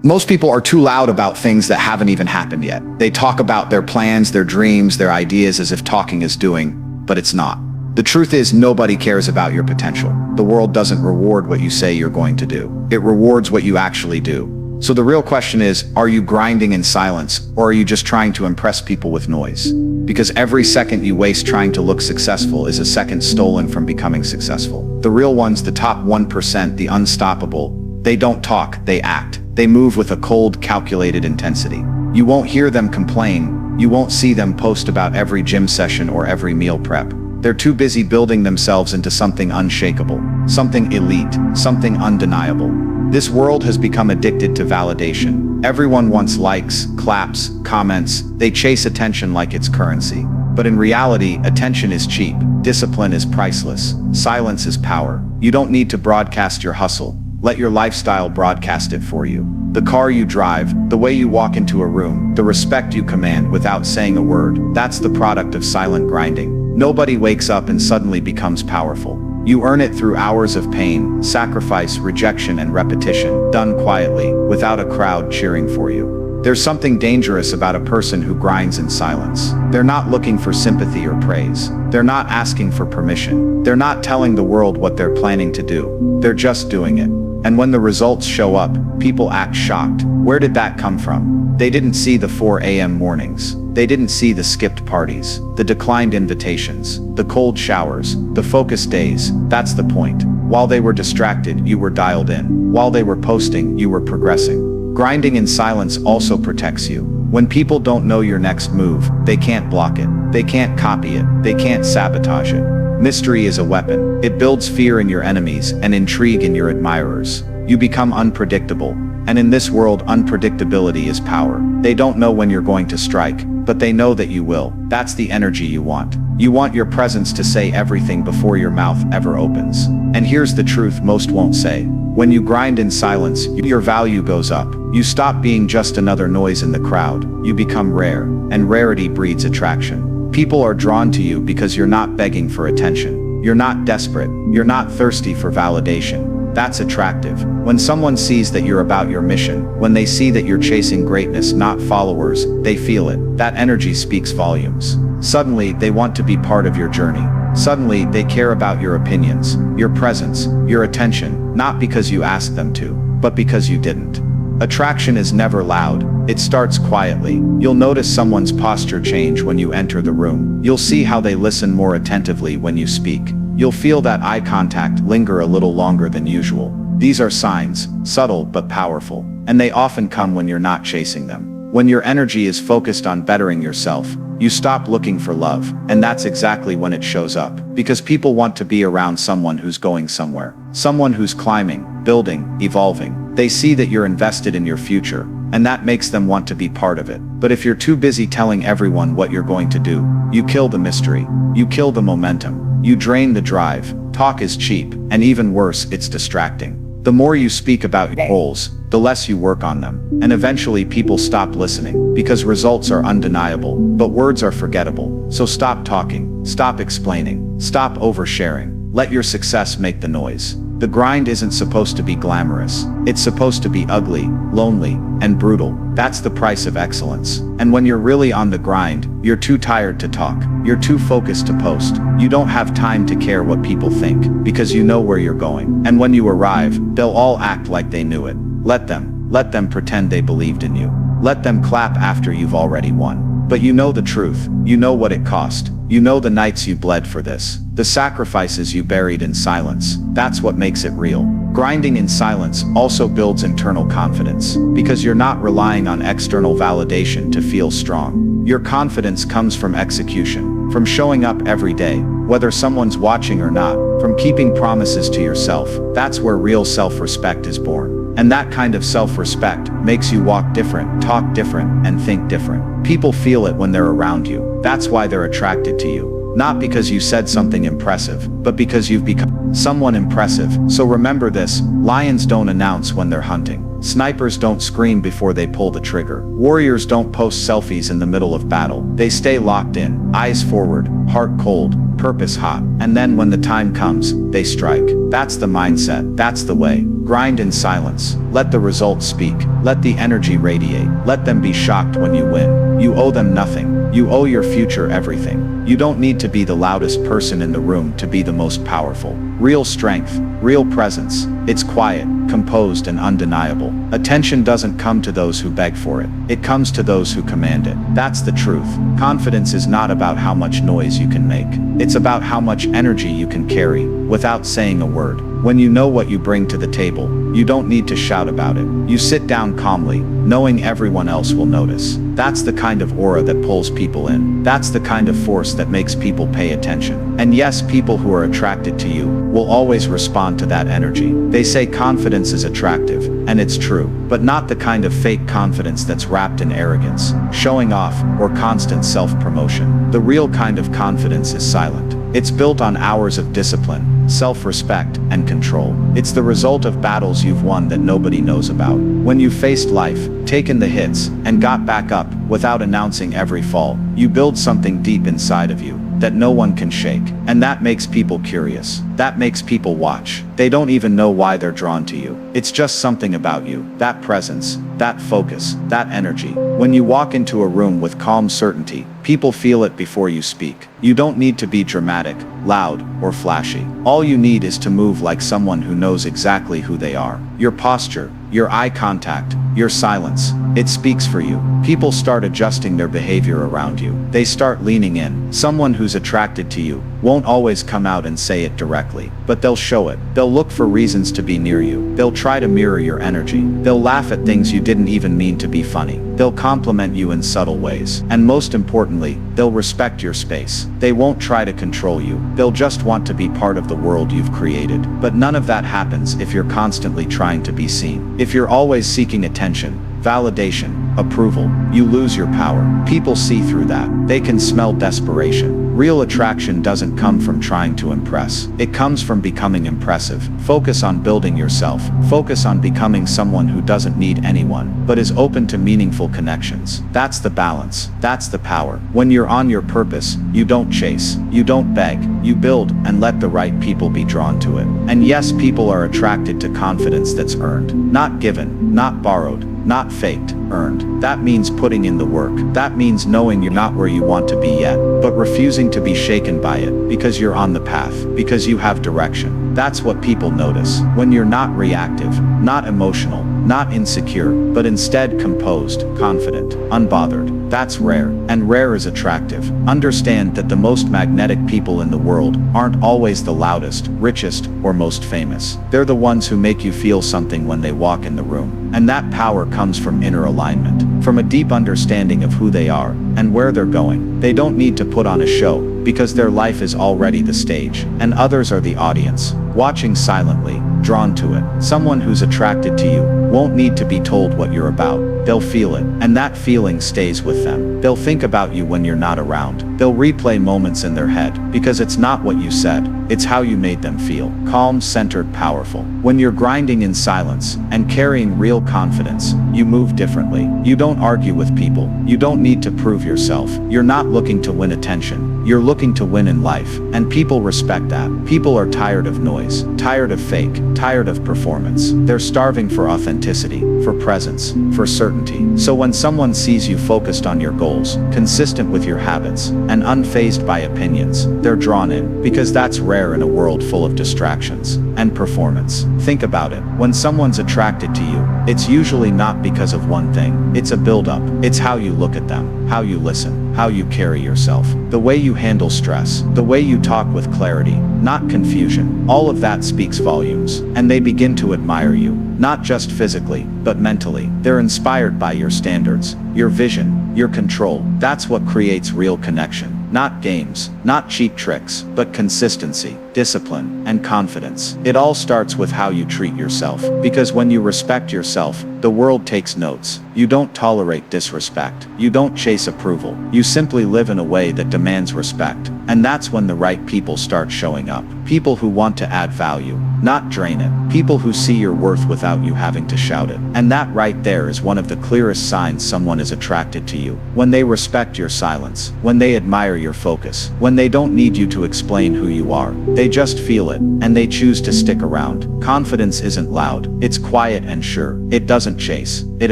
Most people are too loud about things that haven't even happened yet. They talk about their plans, their dreams, their ideas as if talking is doing, but it's not. The truth is, nobody cares about your potential. The world doesn't reward what you say you're going to do. It rewards what you actually do. So the real question is, are you grinding in silence, or are you just trying to impress people with noise? Because every second you waste trying to look successful is a second stolen from becoming successful. The real ones, the top 1%, the unstoppable, they don't talk, they act. They move with a cold, calculated intensity. You won't hear them complain. You won't see them post about every gym session or every meal prep. They're too busy building themselves into something unshakable, something elite, something undeniable. This world has become addicted to validation. Everyone wants likes, claps, comments. They chase attention like it's currency. But in reality, attention is cheap. Discipline is priceless. Silence is power. You don't need to broadcast your hustle. Let your lifestyle broadcast it for you. The car you drive, the way you walk into a room, the respect you command without saying a word, that's the product of silent grinding. Nobody wakes up and suddenly becomes powerful. You earn it through hours of pain, sacrifice, rejection, and repetition, done quietly, without a crowd cheering for you. There's something dangerous about a person who grinds in silence. They're not looking for sympathy or praise. They're not asking for permission. They're not telling the world what they're planning to do. They're just doing it. And when the results show up, people act shocked. Where did that come from? They didn't see the 4 a.m. mornings. They didn't see the skipped parties, the declined invitations, the cold showers, the focused days. That's the point. While they were distracted, you were dialed in. While they were posting, you were progressing. Grinding in silence also protects you. When people don't know your next move, they can't block it. They can't copy it. They can't sabotage it. Mystery is a weapon. It builds fear in your enemies and intrigue in your admirers. You become unpredictable. And in this world, unpredictability is power. They don't know when you're going to strike, but they know that you will. That's the energy you want. You want your presence to say everything before your mouth ever opens. And here's the truth most won't say. When you grind in silence, your value goes up. You stop being just another noise in the crowd. You become rare, and rarity breeds attraction. People are drawn to you because you're not begging for attention. You're not desperate. You're not thirsty for validation. That's attractive. When someone sees that you're about your mission, when they see that you're chasing greatness, not followers, they feel it. That energy speaks volumes. Suddenly, they want to be part of your journey. Suddenly, they care about your opinions, your presence, your attention, not because you asked them to, but because you didn't. Attraction is never loud. It starts quietly. You'll notice someone's posture change when you enter the room. You'll see how they listen more attentively when you speak. You'll feel that eye contact linger a little longer than usual. These are signs, subtle but powerful, and they often come when you're not chasing them. When your energy is focused on bettering yourself, you stop looking for love, and that's exactly when it shows up. Because people want to be around someone who's going somewhere. Someone who's climbing, building, evolving. They see that you're invested in your future, and that makes them want to be part of it. But if you're too busy telling everyone what you're going to do, you kill the mystery. You kill the momentum. You drain the drive. Talk is cheap, and even worse, it's distracting. The more you speak about your goals, the less you work on them. And eventually people stop listening, because results are undeniable, but words are forgettable. So stop talking, stop explaining, stop oversharing. Let your success make the noise. The grind isn't supposed to be glamorous. It's supposed to be ugly, lonely, and brutal. That's the price of excellence. And when you're really on the grind, you're too tired to talk. You're too focused to post. You don't have time to care what people think, because you know where you're going. And when you arrive, they'll all act like they knew it. Let them pretend they believed in you. Let them clap after you've already won. But you know the truth. You know what it cost. You know the nights you bled for this. The sacrifices you buried in silence. That's what makes it real. Grinding in silence also builds internal confidence, because you're not relying on external validation to feel strong. Your confidence comes from execution, from showing up every day, whether someone's watching or not, from keeping promises to yourself. That's where real self-respect is born. And that kind of self-respect makes you walk different, talk different, and think different. People feel it when they're around you. That's why they're attracted to you. Not because you said something impressive, but because you've become someone impressive. So remember this, lions don't announce when they're hunting. Snipers don't scream before they pull the trigger. Warriors don't post selfies in the middle of battle. They stay locked in, eyes forward, heart cold, purpose hot. And then when the time comes, they strike. That's the mindset. That's the way. Grind in silence. Let the results speak. Let the energy radiate. Let them be shocked when you win. You owe them nothing. You owe your future everything. You don't need to be the loudest person in the room to be the most powerful. Real strength, real presence. It's quiet, composed, and undeniable. Attention doesn't come to those who beg for it. It comes to those who command it. That's the truth. Confidence is not about how much noise you can make. It's about how much energy you can carry without saying a word. When you know what you bring to the table, you don't need to shout about it. You sit down calmly, knowing everyone else will notice. That's the kind of aura that pulls people in. That's the kind of force that makes people pay attention. And yes, people who are attracted to you will always respond to that energy. They say confidence is attractive, and it's true, but not the kind of fake confidence that's wrapped in arrogance, showing off, or constant self-promotion. The real kind of confidence is silent. It's built on hours of discipline, self-respect, and control. It's the result of battles you've won that nobody knows about. When you faced life, taken the hits, and got back up without announcing every fall, you build something deep inside of you that no one can shake. And that makes people curious. That makes people watch. They don't even know why they're drawn to you. It's just something about you. That presence, that focus, that energy. When you walk into a room with calm certainty, people feel it before you speak. You don't need to be dramatic, loud, or flashy. All you need is to move like someone who knows exactly who they are. Your posture, your eye contact, your silence, it speaks for you. People start adjusting their behavior around you. They start leaning in. Someone who's attracted to you won't always come out and say it directly, but they'll show it. They'll look for reasons to be near you. They'll try to mirror your energy. They'll laugh at things you didn't even mean to be funny. They'll compliment you in subtle ways. And most importantly, they'll respect your space. They won't try to control you. They'll just want to be part of the world you've created. But none of that happens if you're constantly trying to be seen. If you're always seeking attention, validation, approval, you lose your power. People see through that. They can smell desperation. Real attraction doesn't come from trying to impress. It comes from becoming impressive. Focus on building yourself. Focus on becoming someone who doesn't need anyone, but is open to meaningful connections. That's the balance. That's the power. When you're on your purpose, you don't chase. You don't beg. You build and let the right people be drawn to it. And yes, people are attracted to confidence that's earned. Not given, not borrowed, not faked, earned. That means putting in the work. That means knowing you're not where you want to be yet, but refusing to be shaken by it, because you're on the path, because you have direction. That's what people notice. When you're not reactive, not emotional, not insecure, but instead composed, confident, unbothered. That's rare, and rare is attractive. Understand that the most magnetic people in the world aren't always the loudest, richest, or most famous. They're the ones who make you feel something when they walk in the room. And that power comes from inner alignment, from a deep understanding of who they are and where they're going. They don't need to put on a show, because their life is already the stage, and others are the audience, watching silently, drawn to it. Someone who's attracted to you won't need to be told what you're about. They'll feel it, and that feeling stays with them. They'll think about you when you're not around. They'll replay moments in their head, because it's not what you said, it's how you made them feel. Calm, centered, powerful. When you're grinding in silence and carrying real confidence, you move differently. You don't argue with people. You don't need to prove yourself. You're not looking to win attention. You're looking to win in life, and people respect that. People are tired of noise, tired of fake, tired of performance. They're starving for authenticity, for presence, for certainty. So when someone sees you focused on your goals, consistent with your habits, and unfazed by opinions, they're drawn in, because that's rare in a world full of distractions and performance. Think about it. When someone's attracted to you, it's usually not because of one thing. It's a buildup. It's how you look at them, how you listen, how you carry yourself, the way you handle stress, the way you talk with clarity, not confusion. All of that speaks volumes, and they begin to admire you, not just physically, but mentally. They're inspired by your standards, your vision, your control. That's what creates real connection. Not games, not cheap tricks, but consistency, discipline, and confidence. It all starts with how you treat yourself, because when you respect yourself, the world takes notes. You don't tolerate disrespect. You don't chase approval. You simply live in a way that demands respect. And that's when the right people start showing up. People who want to add value, not drain it. People who see your worth without you having to shout it. And that right there is one of the clearest signs someone is attracted to you. When they respect your silence, when they admire your focus, when they don't need you to explain who you are, they just feel it, and they choose to stick around. Confidence isn't loud, it's quiet and sure. It doesn't chase, it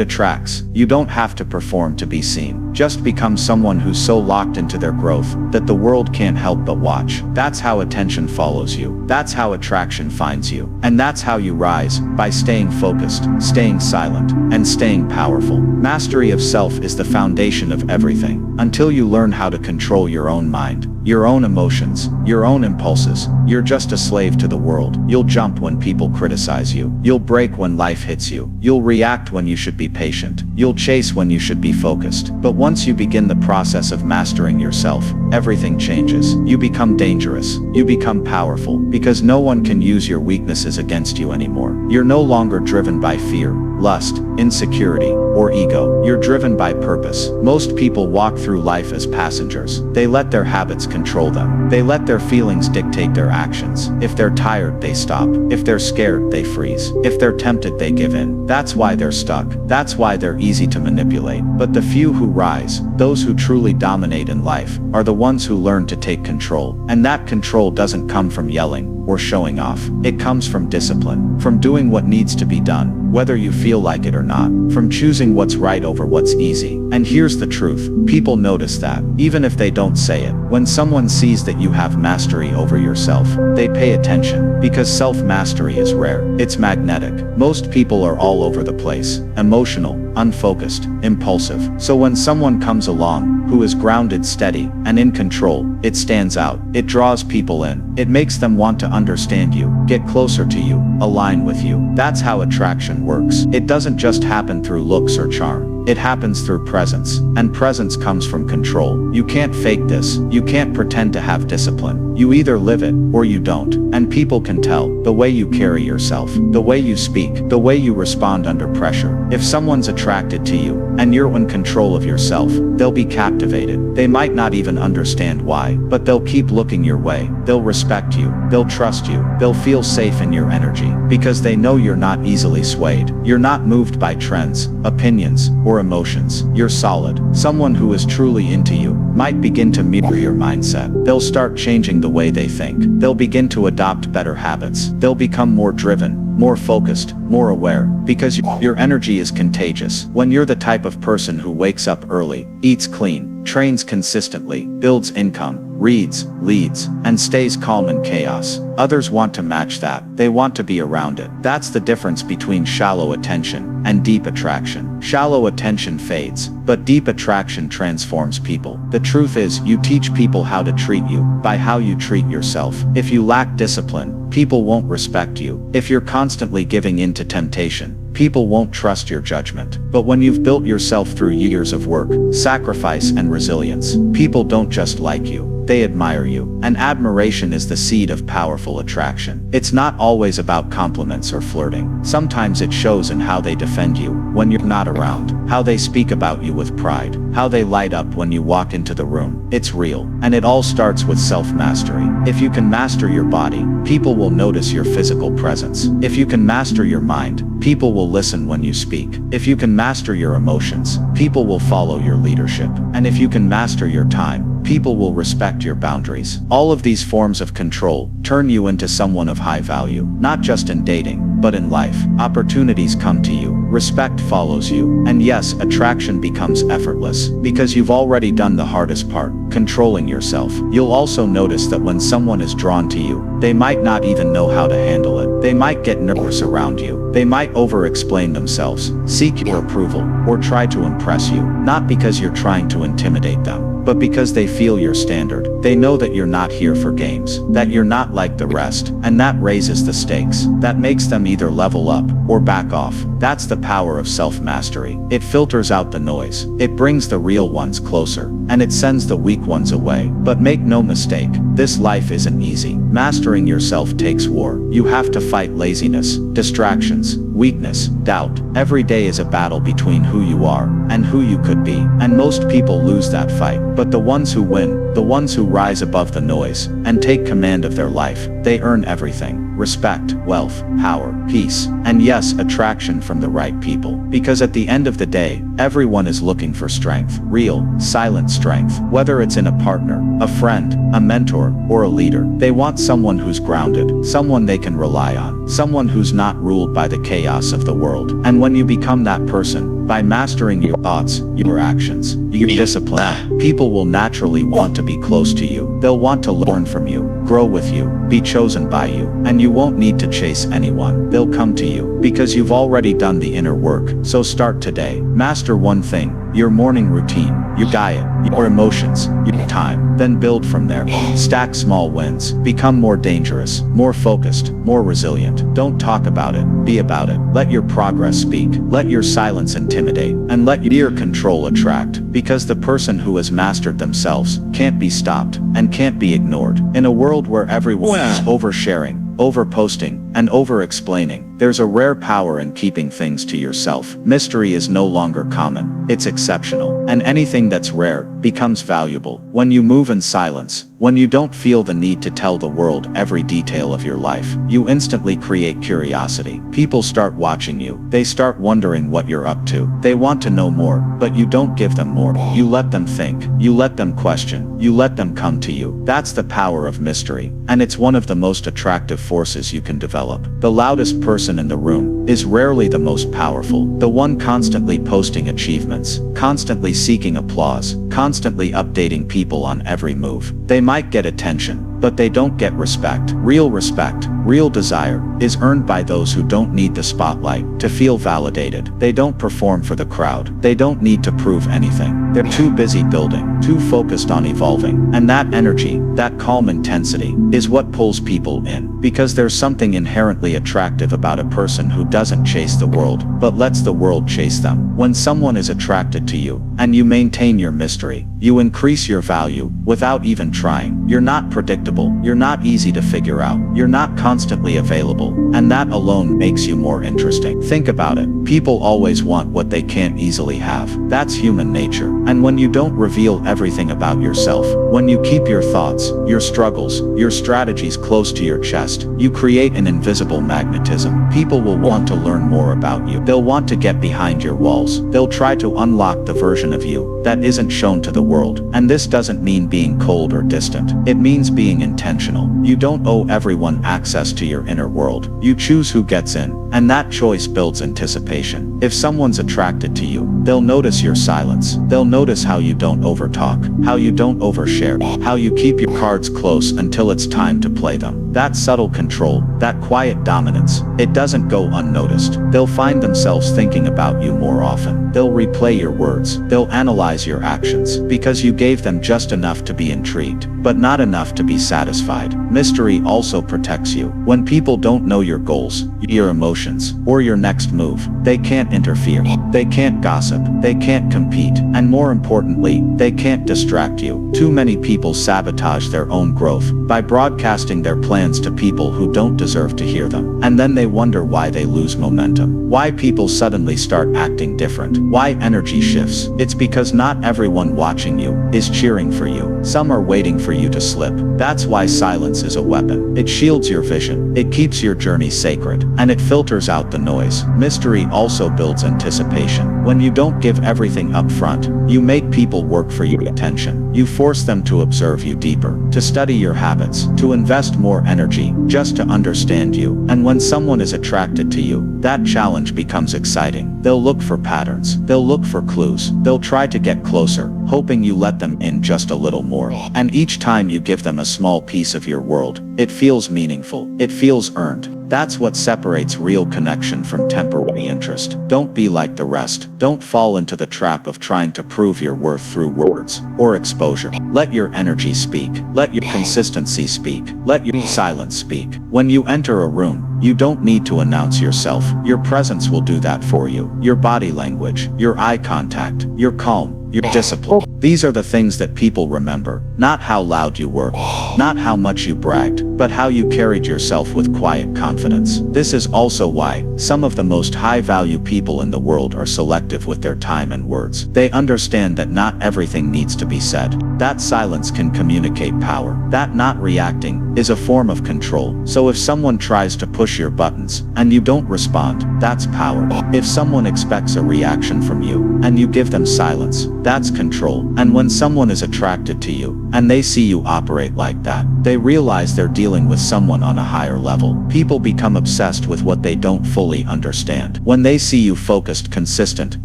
attracts. You don't have to perform to be seen. Just become someone who's so locked into their growth that the world can't help but watch. That's how attention follows you. That's how attraction finds you. And that's how you rise, by staying focused, staying silent, and staying powerful. Mastery of self is the foundation of everything. Until you learn how to control your own mind, your own emotions, your own impulses, you're just a slave to the world. You'll jump when people criticize you. You'll break when life hits you. You'll react when you should be patient. You'll chase when you should be focused. But once you begin the process of mastering yourself, everything changes. You become dangerous. You become powerful, because no one can use your weaknesses against you anymore. You're no longer driven by fear, lust, insecurity, or ego. You're driven by purpose. Most people walk through life as passengers. They let their habits control them. They let their feelings dictate their actions. If they're tired, they stop. If they're scared, they freeze. If they're tempted, they give in. That's why they're stuck. That's why they're easy to manipulate. But the few who rise, those who truly dominate in life, are the ones who learn to take control. And that control doesn't come from yelling or showing off. It comes from discipline, from doing what needs to be done, whether you feel like it or not, from choosing what's right over what's easy. And here's the truth, people notice that, even if they don't say it. When someone sees that you have mastery over yourself, they pay attention, because self-mastery is rare. It's magnetic. Most people are all over the place, emotional, unfocused, impulsive. So when someone comes along, who is grounded, steady, and in control, it stands out. It draws people in. It makes them want to understand you, get closer to you, align with you. That's how attraction works. It doesn't just happen through looks or charm. It happens through presence, and presence comes from control. You can't fake this. You can't pretend to have discipline. You either live it, or you don't. And people can tell, the way you carry yourself, the way you speak, the way you respond under pressure. If someone's attracted to you, and you're in control of yourself, they'll be captivated. They might not even understand why, but they'll keep looking your way. They'll respect you. They'll trust you. They'll feel safe in your energy, because they know you're not easily swayed. You're not moved by trends, opinions, or emotions. You're solid. Someone who is truly into you might begin to mirror your mindset. They'll start changing the way they think. They'll begin to adopt better habits. They'll become more driven, more focused, more aware, because your energy is contagious. When you're the type of person who wakes up early, eats clean, trains consistently, builds income, reads, leads, and stays calm in chaos, others want to match that. They want to be around it. That's the difference between shallow attention and deep attraction. Shallow attention fades, but deep attraction transforms people. The truth is, you teach people how to treat you by how you treat yourself. If you lack discipline, people won't respect you. If you're constantly giving in to temptation, people won't trust your judgment. But when you've built yourself through years of work, sacrifice, and resilience, people don't just like you. They admire you. And admiration is the seed of powerful attraction. It's not always about compliments or flirting. Sometimes it shows in how they defend you when you're not around, how they speak about you with pride, how they light up when you walk into the room. It's real. And it all starts with self-mastery. If you can master your body, people will notice your physical presence. If you can master your mind, people will listen when you speak. If you can master your emotions, people will follow your leadership. And if you can master your time, people will respect your boundaries. All of these forms of control turn you into someone of high value, not just in dating, but in life. Opportunities come to you, respect follows you, and yes, attraction becomes effortless, because you've already done the hardest part, controlling yourself. You'll also notice that when someone is drawn to you, they might not even know how to handle it. They might get nervous around you. They might over-explain themselves, seek your approval, or try to impress you, not because you're trying to intimidate them, but because they feel your standard. They know that you're not here for games, that you're not like the rest, and that raises the stakes. That makes them either level up or back off. That's the power of self-mastery. It filters out the noise. It brings the real ones closer, and it sends the weak ones away. But make no mistake, this life isn't easy. Mastering yourself takes war. You have to fight laziness, distractions, weakness, doubt. Every day is a battle between who you are and who you could be. And most people lose that fight. But the ones who win, the ones who rise above the noise and take command of their life, they earn everything. Respect, wealth, power, peace, and yes, attraction from the right people. Because at the end of the day, everyone is looking for strength, real, silent strength. Whether it's in a partner, a friend, a mentor, or a leader, they want someone who's grounded, someone they can rely on, someone who's not ruled by the chaos of the world. And when you become that person, by mastering your thoughts, your actions, your discipline, people will naturally want to be close to you. They'll want to learn from you, grow with you, be chosen by you, and you won't need to chase anyone. They'll come to you because you've already done the inner work. So start today. Master one thing: your morning routine, your diet, your emotions, your time. Then build from there. Stack small wins. Become more dangerous, more focused, more resilient. Don't talk about it, be about it. Let your progress speak. Let your silence intimidate, and let your control attract. Because the person who has mastered themselves can't be stopped and can't be ignored. In a world where everyone is oversharing, over-posting, and over-explaining, there's a rare power in keeping things to yourself. Mystery is no longer common, it's exceptional. And anything that's rare becomes valuable. When you move in silence, when you don't feel the need to tell the world every detail of your life, you instantly create curiosity. People start watching you. They start wondering what you're up to. They want to know more, but you don't give them more. You let them think. You let them question. You let them come to you. That's the power of mystery, and it's one of the most attractive forces you can develop. The loudest person in the room is rarely the most powerful. The one constantly posting achievements, constantly seeking applause, constantly updating people on every move. They might get attention, but they don't get respect. Real desire, is earned by those who don't need the spotlight to feel validated. They don't perform for the crowd. They don't need to prove anything. They're too busy building, too focused on evolving. And that energy, that calm intensity, is what pulls people in. Because there's something inherently attractive about a person who doesn't chase the world, but lets the world chase them. When someone is attracted to you, and you maintain your mystery, you increase your value without even trying. You're not predictable. You're not easy to figure out. You're not constantly available. And that alone makes you more interesting. Think about it. People always want what they can't easily have. That's human nature. And when you don't reveal everything about yourself, when you keep your thoughts, your struggles, your strategies close to your chest, you create an invisible magnetism. People will want to learn more about you. They'll want to get behind your walls. They'll try to unlock the version of you that isn't shown to the world. And this doesn't mean being cold or distant. It means being intentional. You don't owe everyone access to your inner world. You choose who gets in, and that choice builds anticipation. If someone's attracted to you, they'll notice your silence. They'll notice how you don't overtalk, how you don't overshare, how you keep your cards close until it's time to play them. That subtle control, that quiet dominance, it doesn't go unnoticed. They'll find themselves thinking about you more often. They'll replay your words. They'll analyze your actions, because you gave them just enough to be intrigued, but not enough to be satisfied. Mystery also protects you. When people don't know your goals, your emotions, or your next move, they can't interfere. They can't gossip. They can't compete. And more importantly, they can't distract you. Too many people sabotage their own growth by broadcasting their plans to people who don't deserve to hear them. And then they wonder why they lose momentum. Why people suddenly start acting different. Why energy shifts. It's because not everyone watching you is cheering for you. Some are waiting for you to slip. That's why silence is a weapon. It shields your vision. It keeps your journey sacred. And it filters out the noise. Mystery also builds anticipation. When you don't give everything up front, you make people work for your attention. You force them to observe you deeper, to study your habits, to invest more energy, just to understand you. And when someone is attracted to you, that challenge becomes exciting. They'll look for patterns. They'll look for clues. They'll try to get closer, hoping you let them in just a little more. And each time you give them a small piece of your world, it feels meaningful. It feels earned. That's what separates real connection from temporary interest. Don't be like the rest. Don't fall into the trap of trying to prove your worth through words or exposure. Let your energy speak. Let your consistency speak. Let your silence speak. When you enter a room, you don't need to announce yourself. Your presence will do that for you. Your body language, your eye contact, your calm, your discipline. These are the things that people remember, not how loud you were, not how much you bragged, but how you carried yourself with quiet confidence. This is also why some of the most high-value people in the world are selective with their time and words. They understand that not everything needs to be said. That silence can communicate power. That not reacting is a form of control. So if someone tries to push your buttons and you don't respond, that's power. If someone expects a reaction from you and you give them silence, that's control. And when someone is attracted to you and they see you operate like that, they realize they're dealing with someone on a higher level. People become obsessed with what they don't fully understand. When they see you focused, consistent,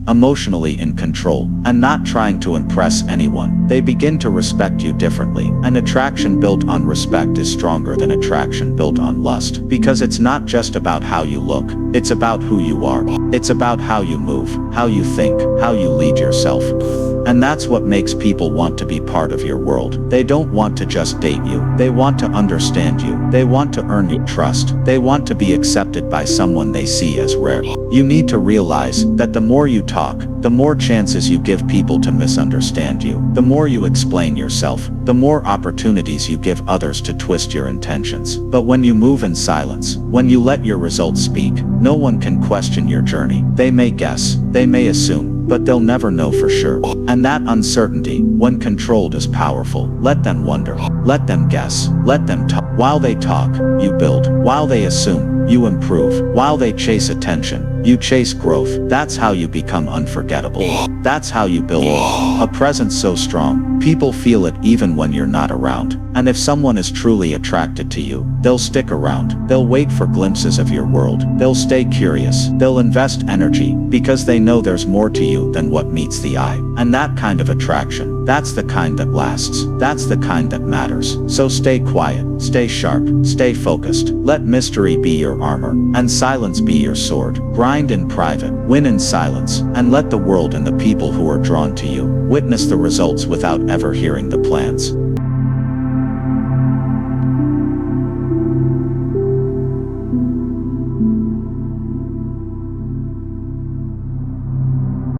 emotionally in control, and not trying to impress anyone, they begin to respect you differently. An attraction built on respect is stronger than attraction built on lust, because it's not just about how you look, it's about who you are. It's about how you move, how you think, how you lead yourself. And that's what makes people want to be part of your world. They don't want to just date you. They want to understand you. They want to earn your trust. They want to be accepted by someone they see as rare. You need to realize that the more you talk, the more chances you give people to misunderstand you. The more you explain yourself, the more opportunities you give others to twist your intentions. But when you move in silence, when you let your results speak, no one can question your journey. They may guess, they may assume, but they'll never know for sure. And that uncertainty, when controlled, is powerful. Let them wonder. Let them guess. Let them talk. While they talk, you build. While they assume, you improve. While they chase attention, you chase growth. That's how you become unforgettable. That's how you build a presence so strong, people feel it even when you're not around. And if someone is truly attracted to you, they'll stick around. They'll wait for glimpses of your world. They'll stay curious. They'll invest energy because they know there's more to you than what meets the eye. And that kind of attraction, that's the kind that lasts. That's the kind that matters. So stay quiet, stay sharp, stay focused. Let mystery be your armor, and silence be your sword. Grind in private, win in silence, and let the world and the people who are drawn to you witness the results without ever hearing the plans.